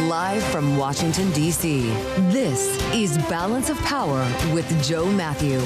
Live from Washington, D.C., this is Balance of Power with Joe Matthew.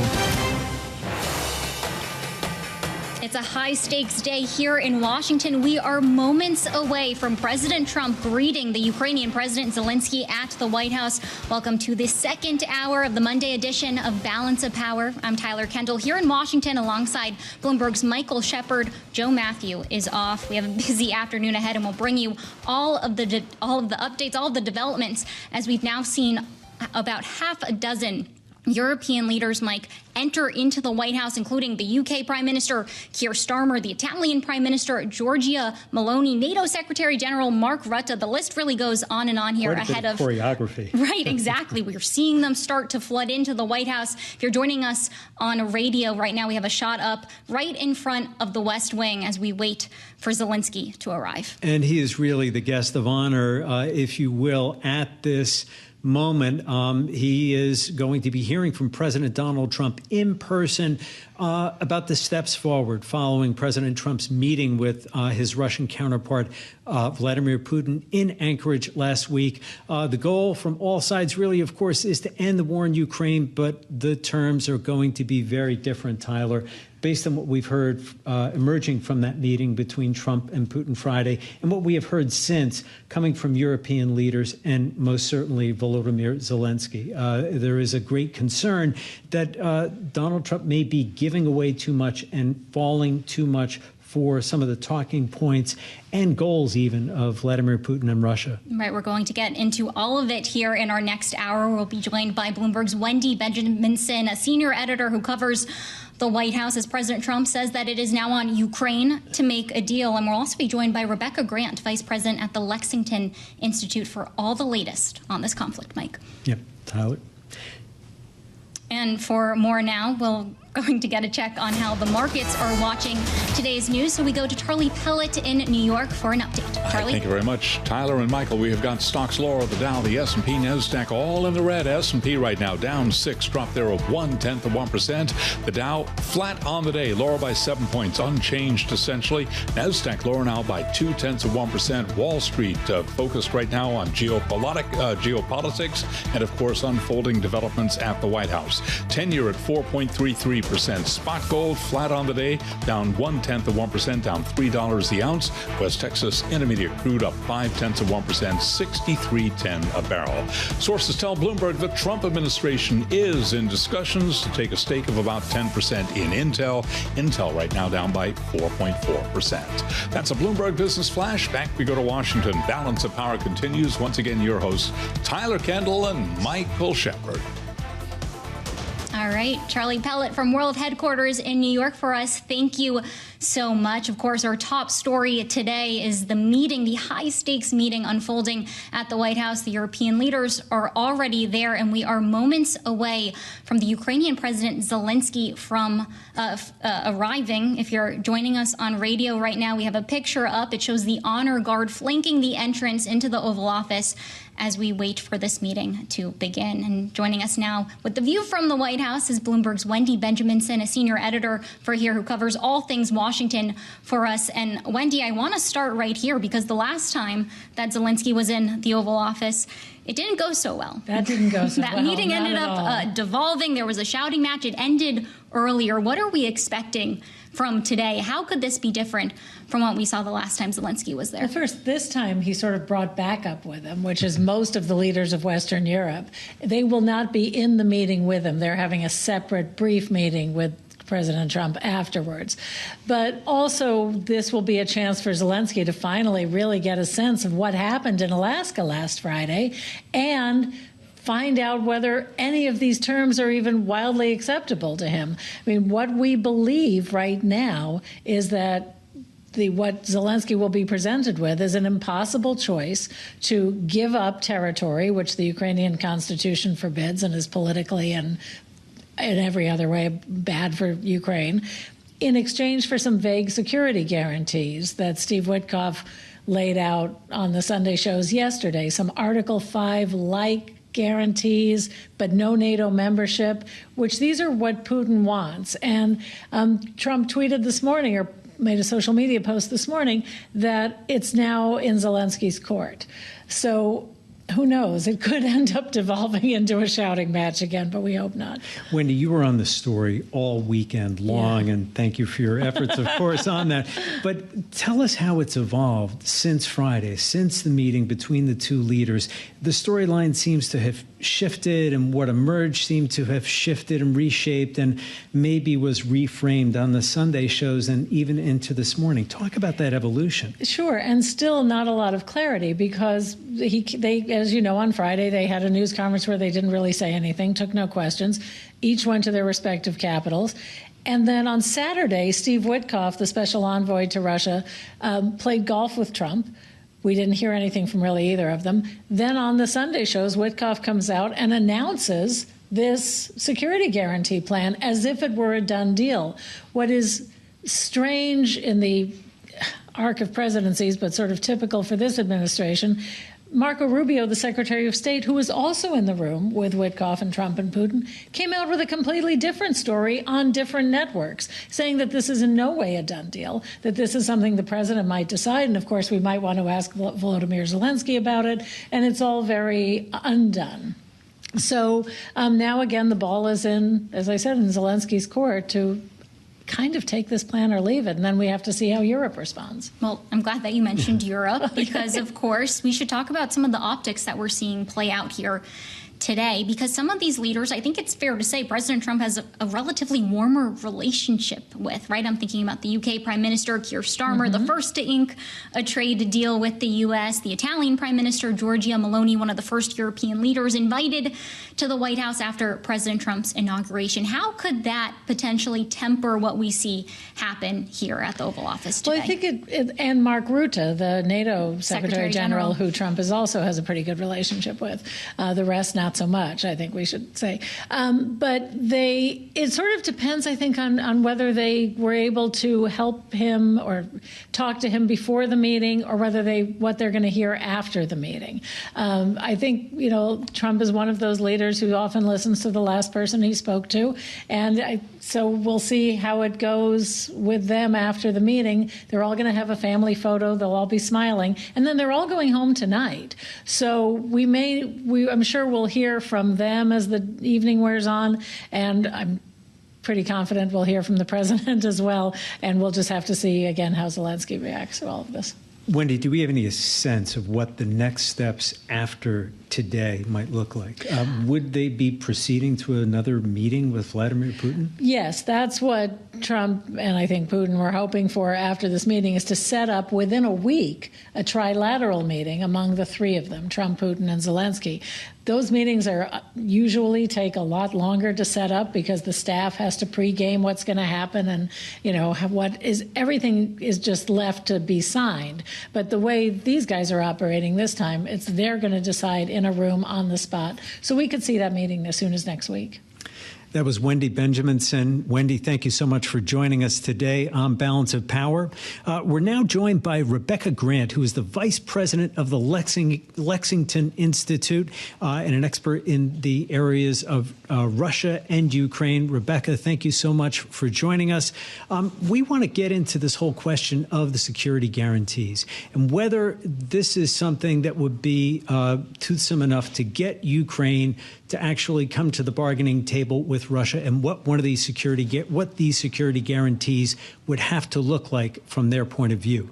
It's a high-stakes day here in Washington. We are moments away from President Trump greeting the Ukrainian President Zelenskyy at the White House. Welcome to the second hour of the Monday edition of Balance of Power. I'm Tyler Kendall here in Washington alongside Bloomberg's Michael Shepard. Joe Matthew is off. We have a busy afternoon ahead, and we'll bring you all of the updates, all of the developments, as we've now seen about half a dozen European leaders, Mike, enter into the White House, including the UK Prime Minister Keir Starmer, the Italian Prime Minister Giorgia Meloni, NATO Secretary General Mark Rutte. The list really goes on and on here ahead of choreography. Right, exactly. We're seeing them start to flood into the White House. If you're joining us on radio right now, we have a shot up right in front of the West Wing as we wait for Zelenskyy to arrive. And he is really the guest of honor, if you will, at this moment. He is going to be hearing from President Donald Trump in person about the steps forward following President Trump's meeting with his Russian counterpart, Vladimir Putin, in Anchorage last week. The goal from all sides really, of course, is to end the war in Ukraine, but the terms are going to be very different, Tyler, based on what we've heard emerging from that meeting between Trump and Putin Friday, and what we have heard since coming from European leaders and most certainly Volodymyr Zelenskiy. There is a great concern that Donald Trump may be giving away too much and falling too much for some of the talking points and goals even of Vladimir Putin and Russia. Right, we're going to get into all of it here in our next hour. We'll be joined by Bloomberg's Wendy Benjaminson, a senior editor who covers the White House, as President Trump says that it is now on Ukraine to make a deal. And we'll also be joined by Rebecca Grant, vice president at the Lexington Institute, for all the latest on this conflict, Mike. Yep, Tyler. And for more now, we're going to get a check on how the markets are watching today's news. So we go to Charlie Pellet in New York for an update. Charlie? Thank you very much, Tyler and Michael. We have got stocks lower. The Dow, the S&P, NASDAQ, all in the red. S&P right now down 6, drop there of 0.1%. The Dow flat on the day, lower by 7 points, unchanged essentially. NASDAQ lower now by 0.2%. Wall Street focused right now on geopolitics and, of course, unfolding developments at the White House. 10-year at 4.33%. Spot gold flat on the day, down 0.1%, down $3 the ounce. West Texas Intermediate crude up 0.5%, 63.10 a barrel. Sources tell Bloomberg the Trump administration is in discussions to take a stake of about 10% in Intel. Intel right now down by 4.4%. That's a Bloomberg Business Flash. Back we go to Washington. Balance of Power continues. Once again, your hosts, Tyler Kendall and Michael Shepard. All right, Charlie Pellet from World Headquarters in New York for us. Thank you so much. Of course, our top story today is the meeting, the high-stakes meeting unfolding at the White House. The European leaders are already there, and we are moments away from the Ukrainian President Zelenskyy from arriving. If you're joining us on radio right now, we have a picture up. It shows the honor guard flanking the entrance into the Oval Office as we wait for this meeting to begin. And joining us now with the view from the White House is Bloomberg's Wendy Benjaminson, a senior editor for here who covers all things Washington for us. And Wendy, I want to start right here because the last time that Zelenskyy was in the Oval Office, it didn't go so well. That didn't go so well. That meeting ended up devolving. There was a shouting match. It ended earlier. What are we expecting from today? How could this be different from what we saw the last time Zelenskyy was there? Well, first, this time he sort of brought backup with him, which is most of the leaders of Western Europe. They will not be in the meeting with him. They're having a separate brief meeting with President Trump afterwards. But also, this will be a chance for Zelenskyy to finally really get a sense of what happened in Alaska last Friday and find out whether any of these terms are even wildly acceptable to him. I mean, what we believe right now is that what Zelenskyy will be presented with is an impossible choice to give up territory, which the Ukrainian constitution forbids and is politically and in every other way bad for Ukraine, in exchange for some vague security guarantees that Steve Witkoff laid out on the Sunday shows yesterday, some Article 5-like guarantees, but no NATO membership, which these are what Putin wants. And Trump tweeted this morning, or made a social media post this morning that it's now in Zelenskyy's court. So who knows? It could end up devolving into a shouting match again, but we hope not. Wendy, you were on the story all weekend long, and thank you for your efforts, of course, on that. But tell us how it's evolved since Friday, since the meeting between the two leaders. The storyline seems to have shifted, and what emerged seemed to have shifted and reshaped and maybe was reframed on the Sunday shows and even into this morning. Talk about that evolution. Sure, and still not a lot of clarity because they, as you know, on Friday they had a news conference where they didn't really say anything, took no questions. Each went to their respective capitals. And then on Saturday, Steve Witkoff, the special envoy to Russia, played golf with Trump. We didn't hear anything from really either of them. Then on the Sunday shows, Witkoff comes out and announces this security guarantee plan as if it were a done deal. What is strange in the arc of presidencies, but sort of typical for this administration, Marco Rubio, the Secretary of State, who was also in the room with Witkoff and Trump and Putin, came out with a completely different story on different networks, saying that this is in no way a done deal, that this is something the president might decide. And of course, we might want to ask Volodymyr Zelenskiy about it. And it's all very undone. So now, again, the ball is in, as I said, in Zelenskyy's court to kind of take this plan or leave it, and then we have to see how Europe responds. Well, I'm glad that you mentioned Europe because, of course, we should talk about some of the optics that we're seeing play out here today, because some of these leaders, I think it's fair to say President Trump has a relatively warmer relationship with, right? I'm thinking about the UK Prime Minister Keir Starmer, the first to ink a trade deal with the US, the Italian Prime Minister Giorgia Meloni, one of the first European leaders invited to the White House after President Trump's inauguration. How could that potentially temper what we see happen here at the Oval Office today? Well, I think and Mark Rutte, the NATO Secretary General, who Trump also has a pretty good relationship with. The rest, not so much, I think we should say. But it sort of depends, I think, on whether they were able to help him or talk to him before the meeting, or whether what they're going to hear after the meeting. I think, Trump is one of those leaders who often listens to the last person he spoke to. And so we'll see how it goes with them after the meeting. They're all going to have a family photo. They'll all be smiling. And then they're all going home tonight. So I'm sure we'll hear from them as the evening wears on. And I'm pretty confident we'll hear from the president as well. And we'll just have to see, again, how Zelenskyy reacts to all of this. Wendy, do we have any sense of what the next steps after today might look like? Would they be proceeding to another meeting with Vladimir Putin? Yes, that's what Trump and I think Putin were hoping for after this meeting, is to set up within a week a trilateral meeting among the three of them, Trump, Putin, and Zelenskyy. Those meetings usually take a lot longer to set up because the staff has to pregame what's going to happen, and everything is just left to be signed. But the way these guys are operating this time, they're going to decide in a room on the spot. So we could see that meeting as soon as next week. That was Wendy Benjaminson. Wendy, thank you so much for joining us today on Balance of Power. We're now joined by Rebecca Grant, who is the vice president of the Lexington Institute and an expert in the areas of Russia and Ukraine. Rebecca, thank you so much for joining us. We want to get into this whole question of the security guarantees and whether this is something that would be toothsome enough to get Ukraine to actually come to the bargaining table with Russia, and what these security guarantees would have to look like from their point of view.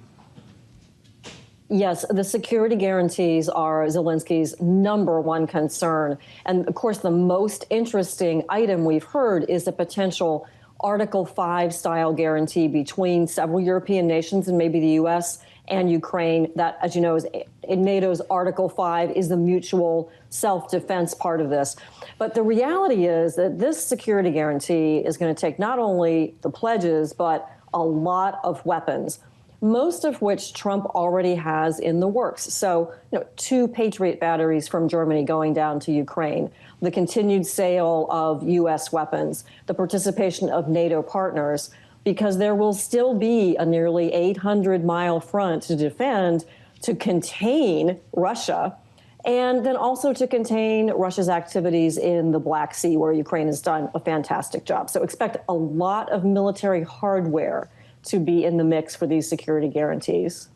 Yes, the security guarantees are Zelenskyy's number one concern. And of course, the most interesting item we've heard is the potential Article 5 style guarantee between several European nations and maybe the U.S. and Ukraine. That, as you know, is in NATO's Article 5 is the mutual self-defense part of this. But the reality is that this security guarantee is going to take not only the pledges, but a lot of weapons, most of which Trump already has in the works. So, 2 Patriot batteries from Germany going down to Ukraine, the continued sale of U.S. weapons, the participation of NATO partners, because there will still be a nearly 800-mile front to defend to contain Russia, and then also to contain Russia's activities in the Black Sea, where Ukraine has done a fantastic job. So expect a lot of military hardware to be in the mix for these security guarantees.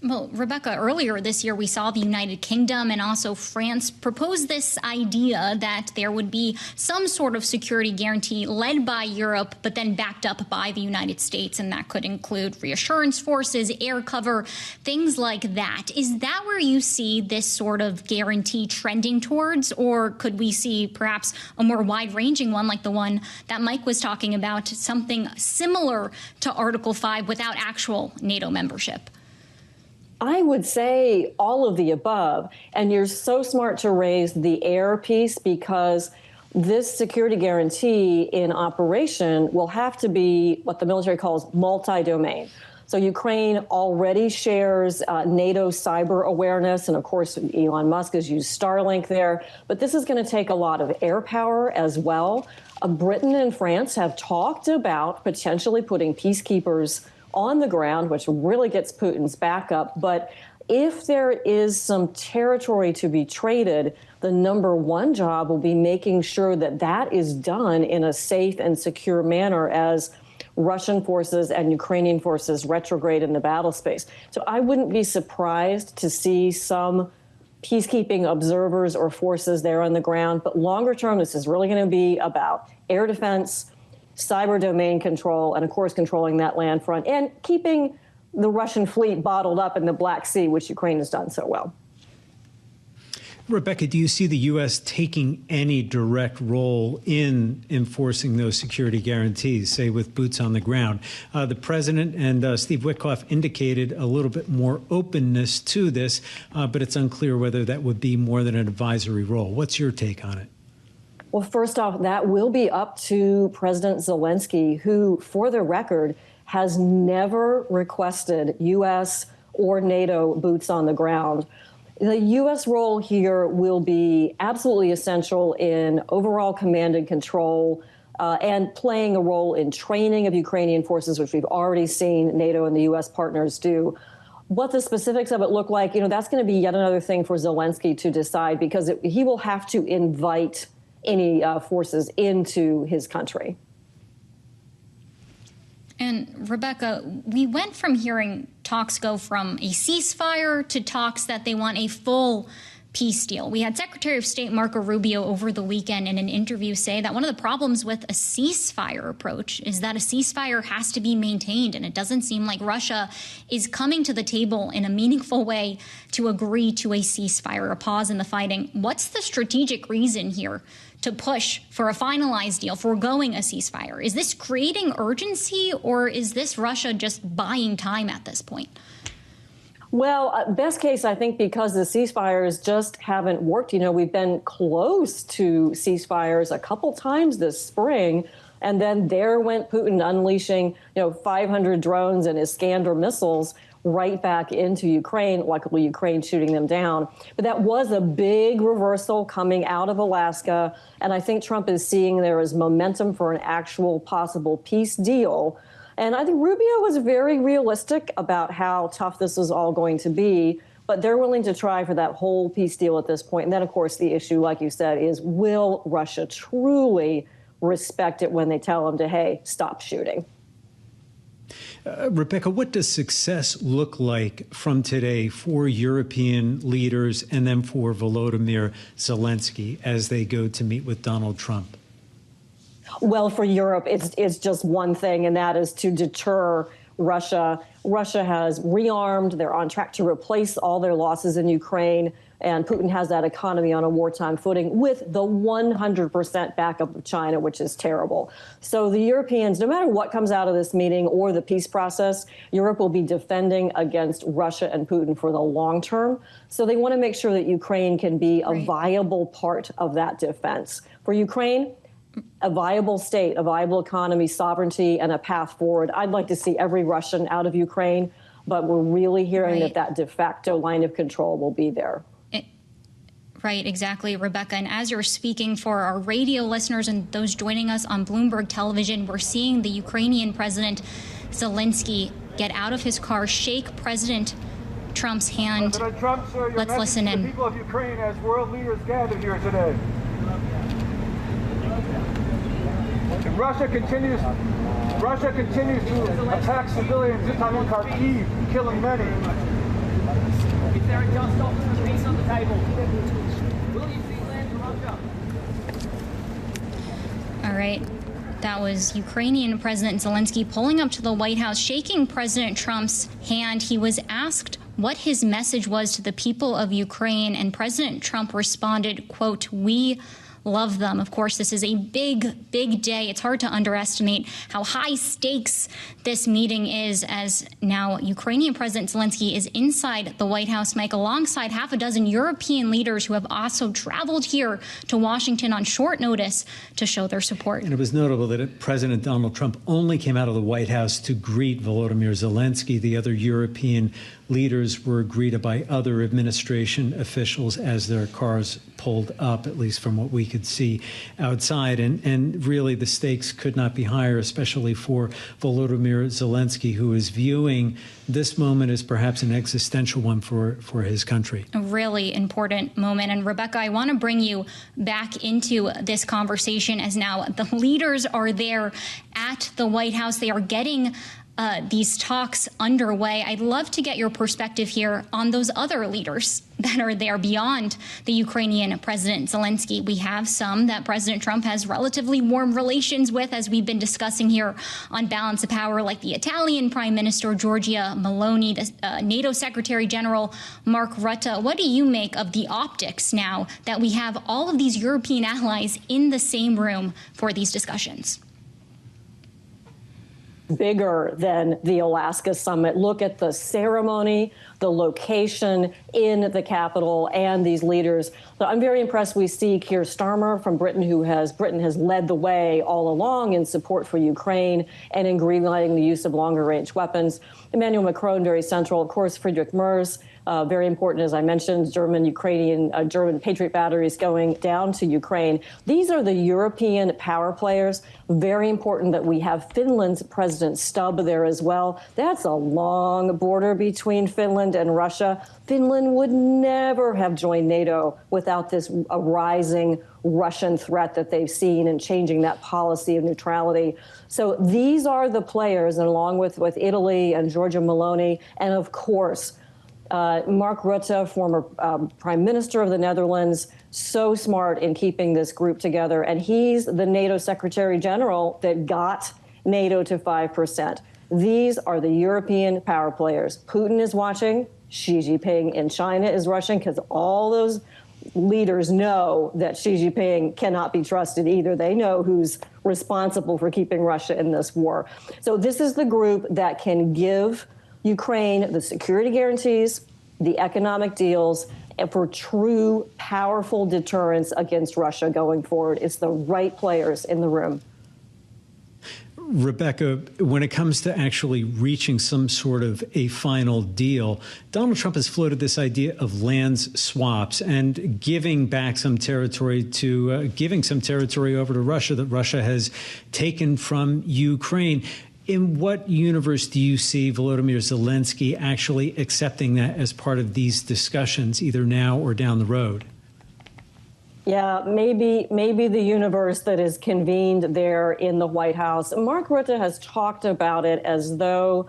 Well, Rebecca, earlier this year, we saw the United Kingdom and also France propose this idea that there would be some sort of security guarantee led by Europe, but then backed up by the United States. And that could include reassurance forces, air cover, things like that. Is that where you see this sort of guarantee trending towards? Or could we see perhaps a more wide-ranging one like the one that Mike was talking about, something similar to Article 5 without actual NATO membership? I would say all of the above. And you're so smart to raise the air piece, because this security guarantee in operation will have to be what the military calls multi-domain. So Ukraine already shares NATO cyber awareness. And of course, Elon Musk has used Starlink there. But this is going to take a lot of air power as well. Britain and France have talked about potentially putting peacekeepers on the ground, which really gets Putin's back up. But if there is some territory to be traded, the number one job will be making sure that that is done in a safe and secure manner as Russian forces and Ukrainian forces retrograde in the battle space. So I wouldn't be surprised to see some peacekeeping observers or forces there on the ground. But longer term, this is really going to be about air defense, cyber domain control, and of course controlling that land front and keeping the Russian fleet bottled up in the Black Sea, which Ukraine has done so well. Rebecca, do you see the U.S. taking any direct role in enforcing those security guarantees, say with boots on the ground? The president and Steve Witkoff indicated a little bit more openness to this, but it's unclear whether that would be more than an advisory role. What's your take on it? Well, first off, that will be up to President Zelenskyy, who, for the record, has never requested U.S. or NATO boots on the ground. The U.S. role here will be absolutely essential in overall command and control and playing a role in training of Ukrainian forces, which we've already seen NATO and the U.S. partners do. What the specifics of it look like, that's going to be yet another thing for Zelenskyy to decide, because he will have to invite any forces into his country. And Rebecca, we went from hearing talks go from a ceasefire to talks that they want a full peace deal. We had Secretary of State Marco Rubio over the weekend in an interview say that one of the problems with a ceasefire approach is that a ceasefire has to be maintained. And it doesn't seem like Russia is coming to the table in a meaningful way to agree to a ceasefire, a pause in the fighting. What's the strategic reason here to push for a finalized deal, foregoing a ceasefire? Is this creating urgency, or is this Russia just buying time at this point? Well, best case, I think, because the ceasefires just haven't worked. We've been close to ceasefires a couple times this spring, and then there went Putin unleashing, 500 drones and Iskander missiles right back into Ukraine, luckily Ukraine shooting them down. But that was a big reversal coming out of Alaska, and I think Trump is seeing there is momentum for an actual possible peace deal. And I think Rubio was very realistic about how tough this was all going to be, but they're willing to try for that whole peace deal at this point. And then, of course, the issue, like you said, is will Russia truly respect it when they tell them to, hey, stop shooting? Rebecca, what does success look like from today for European leaders and then for Volodymyr Zelenskyy as they go to meet with Donald Trump? Well, for Europe, it's just one thing, and that is to deter Russia. Russia has rearmed. They're on track to replace all their losses in Ukraine. And Putin has that economy on a wartime footing with the 100% backup of China, which is terrible. So the Europeans, no matter what comes out of this meeting or the peace process, Europe will be defending against Russia and Putin for the long term. So they want to make sure that Ukraine can be a viable part of that defense. For Ukraine, a viable state, a viable economy, sovereignty, and a path forward. I'd like to see every Russian out of Ukraine, but we're really hearing that de facto line of control will be there. Right, exactly, Rebecca. And as you're speaking for our radio listeners and those joining us on Bloomberg television, we're seeing the Ukrainian President Zelenskiy get out of his car, shake President Trump's hand. President Trump, sir, your Let's listen to the in. people of Ukraine as world leaders gathered here today. If Russia continues Russia continues to attack civilians in Kharkiv, killing many. Is there a just option peace on the table? Will you see land to Russia? All right. That was Ukrainian President Zelensky pulling up to the White House, shaking President Trump's hand. He was asked what his message was to the people of Ukraine, and President Trump responded, quote, "We love them." Of course, this is a big, big day. It's hard to underestimate how high stakes this meeting is, as now Ukrainian President Zelensky is inside the White House, Mike, alongside half a dozen European leaders who have also traveled here to Washington on short notice to show their support. And it was notable that President Donald Trump only came out of the White House to greet Volodymyr Zelenskiy. The other European leaders were greeted by other administration officials as their cars pulled up, at least from what we could see outside. And really, the stakes could not be higher, especially for Volodymyr Zelenskiy, who is viewing this moment as perhaps an existential one for his country. A really important moment. And Rebecca, I want to bring you back into this conversation, as now the leaders are there at the White House. They are getting these talks underway. I'd love to get your perspective here on those other leaders that are there beyond the Ukrainian President Zelensky. We have some that President Trump has relatively warm relations with, as we've been discussing here on Balance of Power, like the Italian Prime Minister Giorgia Meloni, the NATO Secretary General Mark Rutte. What do you make of the optics now that we have all of these European allies in the same room for these discussions? Bigger than the Alaska summit. Look at the ceremony, the location in the Capitol, and these leaders. So I'm very impressed. We see Keir Starmer from Britain, Britain has led the way all along in support for Ukraine and in greenlighting the use of longer range weapons. Emmanuel Macron, very central. Of course, Friedrich Merz, very important, as I mentioned, German Patriot batteries going down to Ukraine. These are the European power players. Very important that we have Finland's President Stubb there as well. That's a long border between Finland and Russia. Finland would never have joined NATO without this rising Russian threat that they've seen and changing that policy of neutrality. So these are the players, and along with Italy and Giorgia Meloni, and of course, Mark Rutte, former Prime Minister of the Netherlands, so smart in keeping this group together. And he's the NATO Secretary General that got NATO to 5%. These are the European power players. Putin is watching. Xi Jinping in China is rushing, because all those leaders know that Xi Jinping cannot be trusted either. They know who's responsible for keeping Russia in this war. So this is the group that can give Ukraine the security guarantees, the economic deals, and for true, powerful deterrence against Russia going forward. It's the right players in the room. Rebecca, when it comes to actually reaching some sort of a final deal, Donald Trump has floated this idea of lands swaps and giving back some territory giving some territory over to Russia that Russia has taken from Ukraine. In what universe do you see Volodymyr Zelensky actually accepting that as part of these discussions, either now or down the road? Yeah, maybe the universe that is convened there in the White House. Mark Rutte has talked about it as though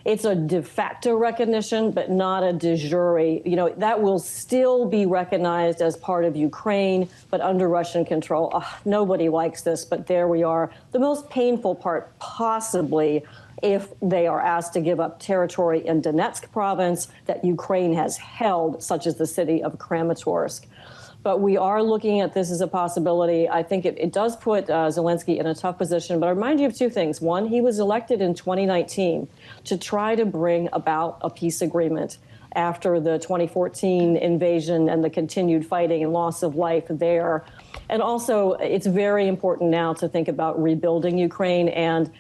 it's a de facto recognition, but not a de jure. You know, that will still be recognized as part of Ukraine, but under Russian control. Nobody likes this, but there we are. The most painful part, possibly, if they are asked to give up territory in Donetsk province that Ukraine has held, such as the city of Kramatorsk. But we are looking at this as a possibility. I think it does put Zelensky in a tough position. But I remind you of two things. One, he was elected in 2019 to try to bring about a peace agreement after the 2014 invasion and the continued fighting and loss of life there. And also, it's very important now to think about rebuilding Ukraine. And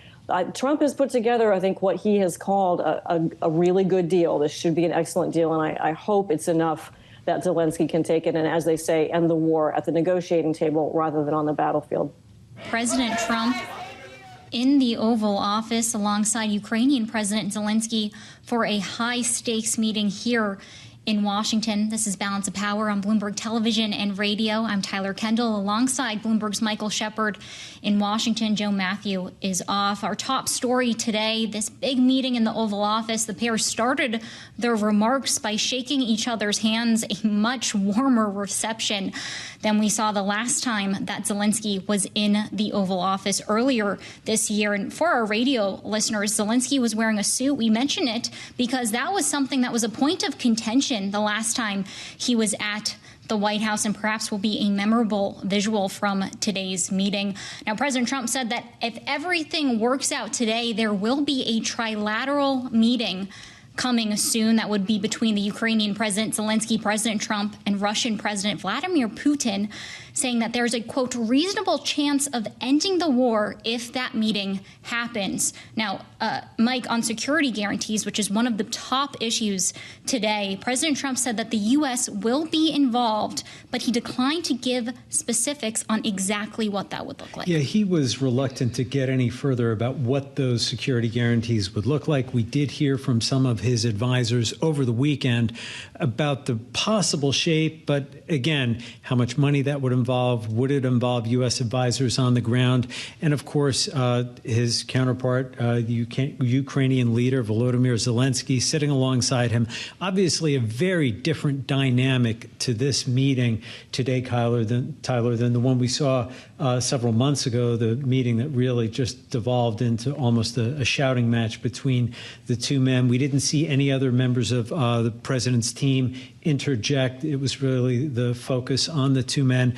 Trump has put together, I think, what he has called a really good deal. This should be an excellent deal. And I hope it's enough that Zelensky can take it and, as they say, end the war at the negotiating table rather than on the battlefield. President Trump in the Oval Office alongside Ukrainian President Zelensky for a high-stakes meeting here In Washington, this is Balance of Power on Bloomberg Television and Radio. I'm Tyler Kendall alongside Bloomberg's Michael Shepard. In Washington, Joe Matthew is off. Our top story today, this big meeting in the Oval Office. The pair started their remarks by shaking each other's hands, a much warmer reception than we saw the last time that Zelenskyy was in the Oval Office earlier this year. And for our radio listeners, Zelenskyy was wearing a suit. We mention it because that was something that was a point of contention the last time he was at the White House, and perhaps will be a memorable visual from today's meeting. Now, President Trump said that if everything works out today, there will be a trilateral meeting coming soon that would be between the Ukrainian President Zelenskyy, President Trump, and Russian President Vladimir Putin, saying that there's a, quote, reasonable chance of ending the war if that meeting happens. Now, Mike, on security guarantees, which is one of the top issues today, President Trump said that the U.S. will be involved, but he declined to give specifics on exactly what that would look like. Yeah, he was reluctant to get any further about what those security guarantees would look like. We did hear from some of his advisors over the weekend about the possible shape, but again, how much money that would involve, would it involve U.S. advisors on the ground? And of course, his counterpart, the Ukrainian leader, Volodymyr Zelenskiy, sitting alongside him. Obviously, a very different dynamic to this meeting today, Tyler, than the one we saw several months ago, the meeting that really just devolved into almost a shouting match between the two men. We didn't see any other members of the president's team interject. It was really the focus on the two men.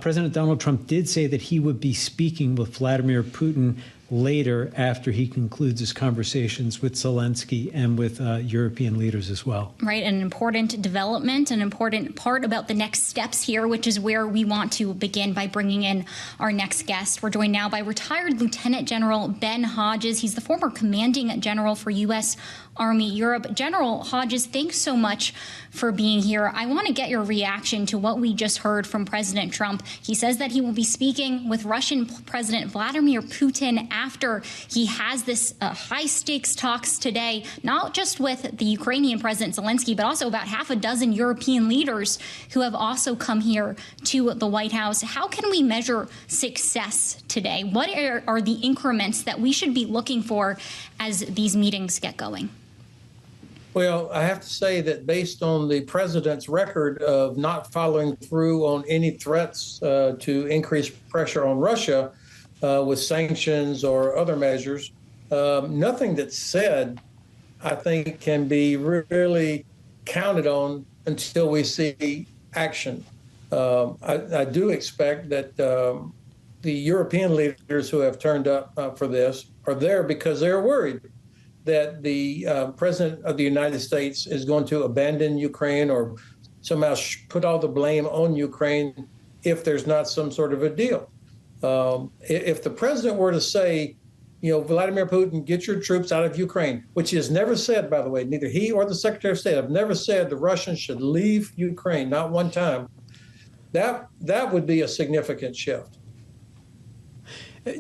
President Donald Trump did say that he would be speaking with Vladimir Putin later after he concludes his conversations with Zelenskyy and with European leaders as well. Right, an important development, an important part about the next steps here, which is where we want to begin by bringing in our next guest. We're joined now by retired Lieutenant General Ben Hodges. He's the former commanding general for U.S. Army Europe. General Hodges, thanks so much for being here. I want to get your reaction to what we just heard from President Trump. He says that he will be speaking with Russian President Vladimir Putin after he has this high-stakes talks today, not just with the Ukrainian President Zelenskyy, but also about half a dozen European leaders who have also come here to the White House. How can we measure success today? What are the increments that we should be looking for as these meetings get going? Well, I have to say that based on the president's record of not following through on any threats to increase pressure on Russia with sanctions or other measures, nothing that's said, I think, can be really counted on until we see action. I do expect that the European leaders who have turned up for this are there because they're worried that the president of the United States is going to abandon Ukraine or somehow put all the blame on Ukraine if there's not some sort of a deal. If the president were to say, you know, Vladimir Putin, get your troops out of Ukraine, which he has never said, by the way, neither he or the Secretary of State have never said the Russians should leave Ukraine, not one time, that would be a significant shift.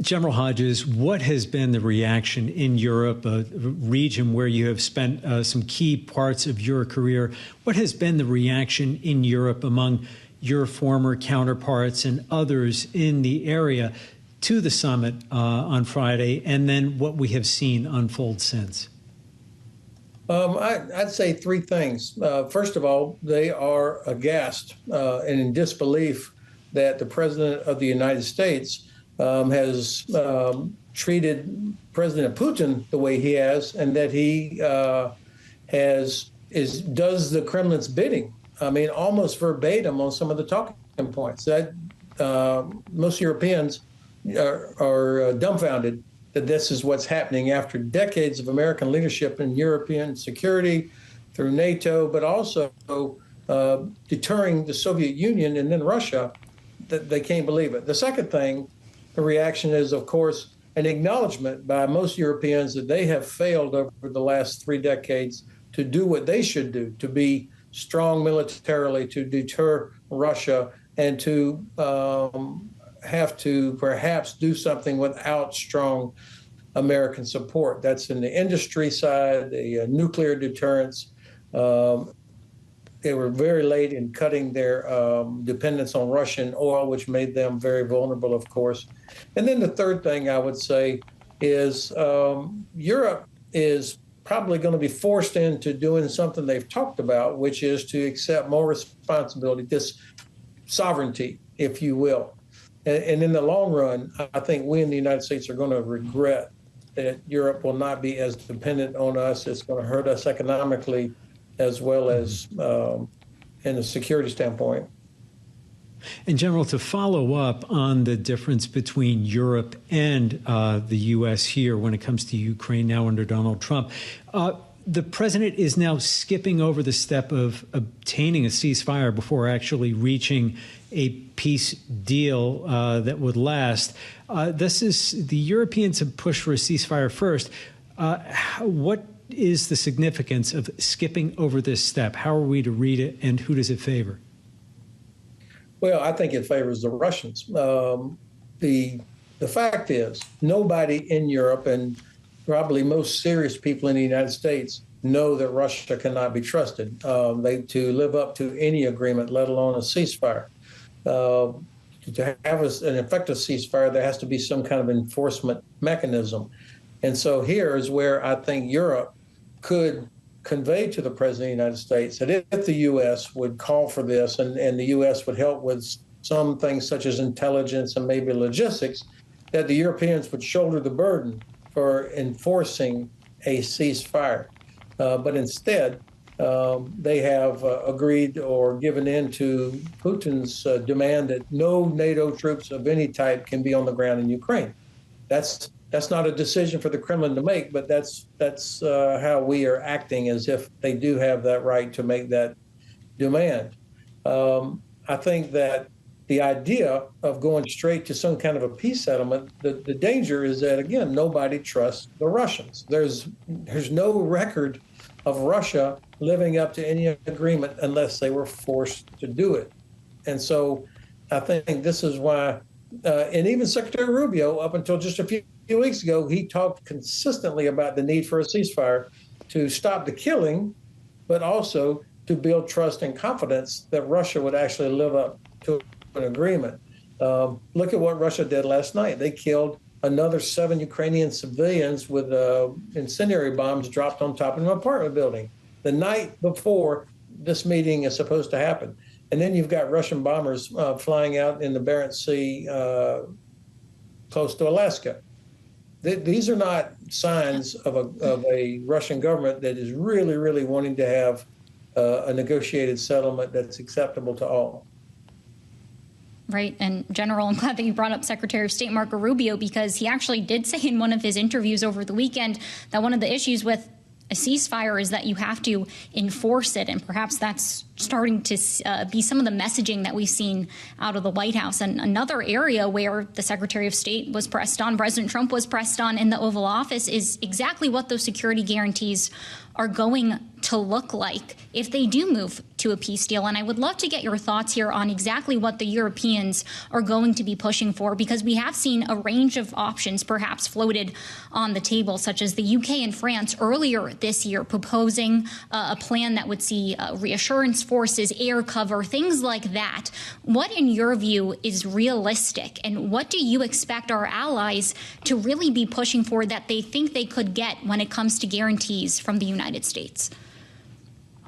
General Hodges, what has been the reaction in Europe, a region where you have spent some key parts of your career? What has been the reaction in Europe among your former counterparts and others in the area to the summit on Friday, and then what we have seen unfold since? I'd say three things. First of all, they are aghast and in disbelief that the president of the United States has treated President Putin the way he has, and that he does the Kremlin's bidding. I mean, almost verbatim on some of the talking points. That most Europeans are dumbfounded that this is what's happening after decades of American leadership in European security through NATO, but also deterring the Soviet Union and then Russia. That they can't believe it. The second thing, the reaction is, of course, an acknowledgement by most Europeans that they have failed over the last 3 decades to do what they should do, to be strong militarily, to deter Russia, and to have to perhaps do something without strong American support. That's in the industry side, the nuclear deterrence, they were very late in cutting their dependence on Russian oil, which made them very vulnerable, of course. And then the third thing I would say is Europe is probably going to be forced into doing something they've talked about, which is to accept more responsibility, this sovereignty, if you will. And in the long run, I think we in the United States are going to regret that Europe will not be as dependent on us. It's going to hurt us economically as well as in a security standpoint. And General, to follow up on the difference between Europe and the U.S. here when it comes to Ukraine now under Donald Trump, the president is now skipping over the step of obtaining a ceasefire before actually reaching a peace deal that would last. The Europeans have pushed for a ceasefire first. What is the significance of skipping over this step? How are we to read it, and who does it favor? Well, I think it favors the Russians. The fact is, nobody in Europe and probably most serious people in the United States know that Russia cannot be trusted to live up to any agreement, let alone a ceasefire. To have an effective ceasefire, there has to be some kind of enforcement mechanism. And so here is where I think Europe could convey to the President of the United States that if the U.S. would call for this and the U.S. would help with some things such as intelligence and maybe logistics, that the Europeans would shoulder the burden for enforcing a ceasefire. But instead, they have agreed or given in to Putin's demand that no NATO troops of any type can be on the ground in Ukraine. That's not a decision for the Kremlin to make, but that's how we are acting, as if they do have that right to make that demand. I think that the idea of going straight to some kind of a peace settlement, the danger is that, again, nobody trusts the Russians. There's no record of Russia living up to any agreement unless they were forced to do it. And so I think this is why, and even Secretary Rubio, up until just a few weeks ago, he talked consistently about the need for a ceasefire to stop the killing, but also to build trust and confidence that Russia would actually live up to an agreement. Look at what Russia did last night. They killed another 7 Ukrainian civilians with incendiary bombs dropped on top of an apartment building the night before this meeting is supposed to happen. And then you've got Russian bombers flying out in the Barents Sea close to Alaska. These are not signs of a Russian government that is really, really wanting to have a negotiated settlement that's acceptable to all. Right. And General, I'm glad that you brought up Secretary of State Marco Rubio, because he actually did say in one of his interviews over the weekend that one of the issues with a ceasefire is that you have to enforce it. And perhaps that's starting to be some of the messaging that we've seen out of the White House. And another area where the Secretary of State was pressed on, President Trump was pressed on in the Oval Office, is exactly what those security guarantees are going to look like if they do move to a peace deal. And I would love to get your thoughts here on exactly what the Europeans are going to be pushing for, because we have seen a range of options perhaps floated on the table, such as the UK and France earlier this year proposing a plan that would see reassurance forces, air cover, things like that. What, in your view, is realistic, and what do you expect our allies to really be pushing for that they think they could get when it comes to guarantees from the United States?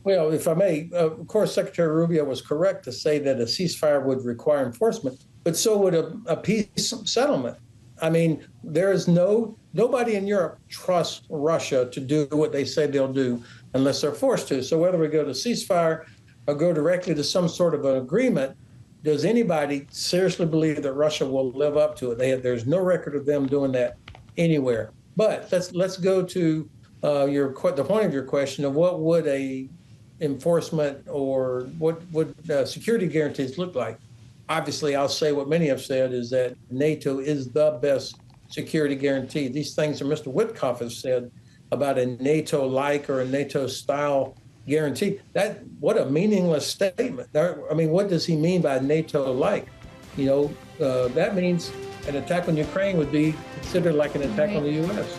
Well, if I may, of course, Secretary Rubio was correct to say that a ceasefire would require enforcement, but so would a peace settlement. I mean, there is nobody in Europe trusts Russia to do what they say they'll do unless they're forced to. So whether we go to ceasefire or go directly to some sort of an agreement, does anybody seriously believe that Russia will live up to it? There's no record of them doing that anywhere. But let's go to the point of your question of what would a enforcement or what would security guarantees look like. Obviously, I'll say what many have said is that NATO is the best security guarantee. These things that Mr. Witkoff has said about a NATO-like or a NATO-style guarantee, what a meaningless statement. I mean, what does he mean by NATO-like? That means an attack on Ukraine would be considered like an attack on the U.S.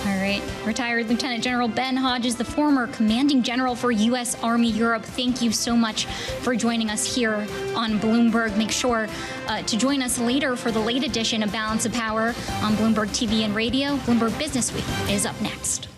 All right. Retired Lieutenant General Ben Hodges, the former commanding general for U.S. Army Europe. Thank you so much for joining us here on Bloomberg. Make sure to join us later for the late edition of Balance of Power on Bloomberg TV and radio. Bloomberg Business Week is up next.